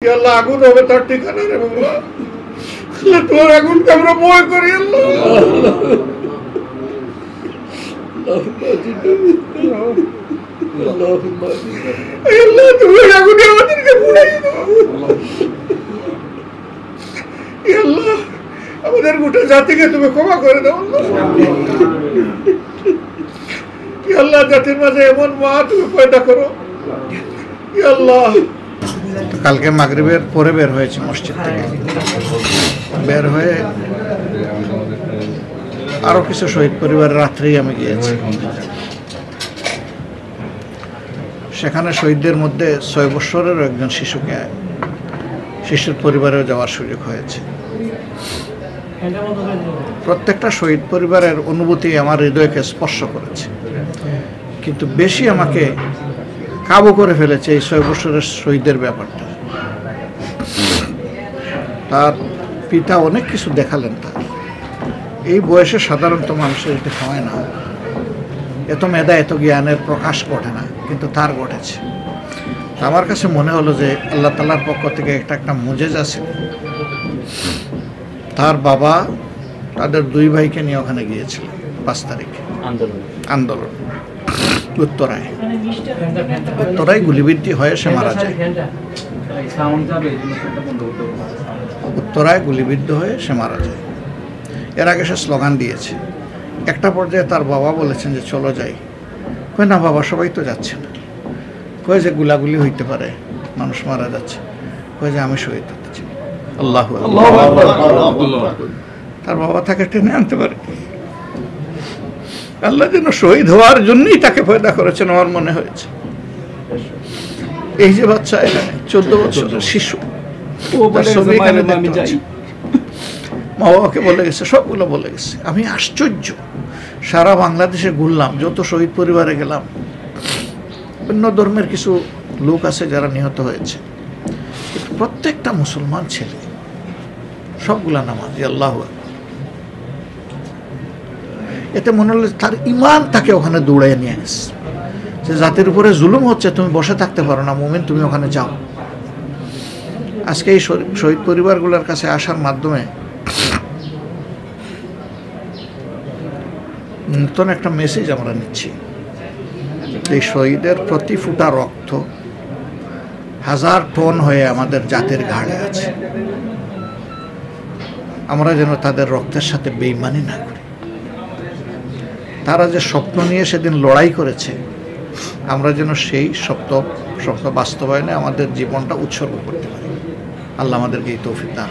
আল্লাহ আগুন হবে তার ঠিকানা রে বাবা, তোর আগুনকে আমরা ভয় করি আল্লাহ। আল্লাহ তুমি আগুনে আমাদেরকে পুড়াই দাও আল্লাহ, আমাদের গোটা জাতিকে তুমি ক্ষমা করে দাও আল্লাহ। জাতির মাঝে এমন মা তুমি পয়দা করো আল্লাহ। কালকে মাগরিবের পরে বের হয়েছে মসজিদ থেকে, বের হয়ে আরো কিছু শহীদ পরিবারের রাত্রেই আমি গিয়েছি। সেখানে শহীদদের মধ্যে 6 বছরেরও একজন শিশুর পরিবারেও যাওয়ার সুযোগ হয়েছে। প্রত্যেকটা শহীদ পরিবারের অনুভূতি আমার হৃদয়কে স্পর্শ করেছে, কিন্তু বেশি আমাকে কাবু করে ফেলেছে এই 6 বছরের শহীদের ব্যাপারটা। তার পিতা অনেক কিছু দেখালেন, তার এই বয়সে সাধারণত মানুষের এটা হয় না, এত মেধা এত জ্ঞানের প্রকাশ ঘটে না, কিন্তু তার ঘটেছে। আমার কাছে মনে হলো যে আল্লাহ তাআলার পক্ষ থেকে একটা মুজেজা ছিল। তার বাবা তাদের 2 ভাইকে নিয়ে ওখানে গিয়েছিলেন 5 তারিখে আন্দোলন উত্তরায় গুলিবিদ্ধ হয়ে সে মারা যায়। উত্তরায় গুলিবিদ্ধ হয়ে সে মারা যায়। এর আগে সে স্লোগান দিয়েছে। একটা পর্যায়ে তার বাবা বলেছেন যে চলো যাই। কয় না বাবা, সবাই তো যাচ্ছে না। কয়ে যে গুলাগুলি হইতে পারে, মানুষ মারা যাচ্ছে। কয়ে যে আমি শহীদ হতে চাই। আল্লাহু আকবার। তার বাবা তাকে টেনে আনতে পারে। আল্লাহ যেন শহীদ হওয়ার জন্যই তাকে পয়দা করেছেন আমার মনে হয়েছে। এই যে বাচ্চা, এখানে 14 বছরের শিশু, মা বাবাকে বলে গেছে, সবগুলো বলে গেছে। আমি আশ্চর্য, সারা বাংলাদেশে ঘুরলাম, যত শহীদ পরিবারে গেলাম, অন্য ধর্মের কিছু লোক আছে যারা নিহত হয়েছে, কিন্তু প্রত্যেকটা মুসলমান ছেলে, সবগুলা নামাজি। আল্লাহু আকবার। এতে মনে হলো তার ইমান তাকে ওখানে দৌড়াই নিয়ে গেছে, যে জাতির উপরে জুলুম হচ্ছে, তুমি বসে থাকতে পারো না মুমিন, তুমি ওখানে যাও। আজকে এই শহীদ পরিবারগুলোর কাছে আসার মাধ্যমে নতুন একটা মেসেজ আমরা নিচ্ছি। এই শহীদের প্রতি ফুটা রক্ত 1000 টন হয়ে আমাদের জাতির ঘাড়ে আছে। আমরা যেন তাদের রক্তের সাথে বেঈমানি না করি। তারা যে স্বপ্ন নিয়ে সেদিন লড়াই করেছে, আমরা যেন সেই স্বপ্ন বাস্তবায়নে আমাদের জীবনটা উৎসর্গ করতে পারি। আল্লাহ আমাদেরকে এই তৌফিক দান।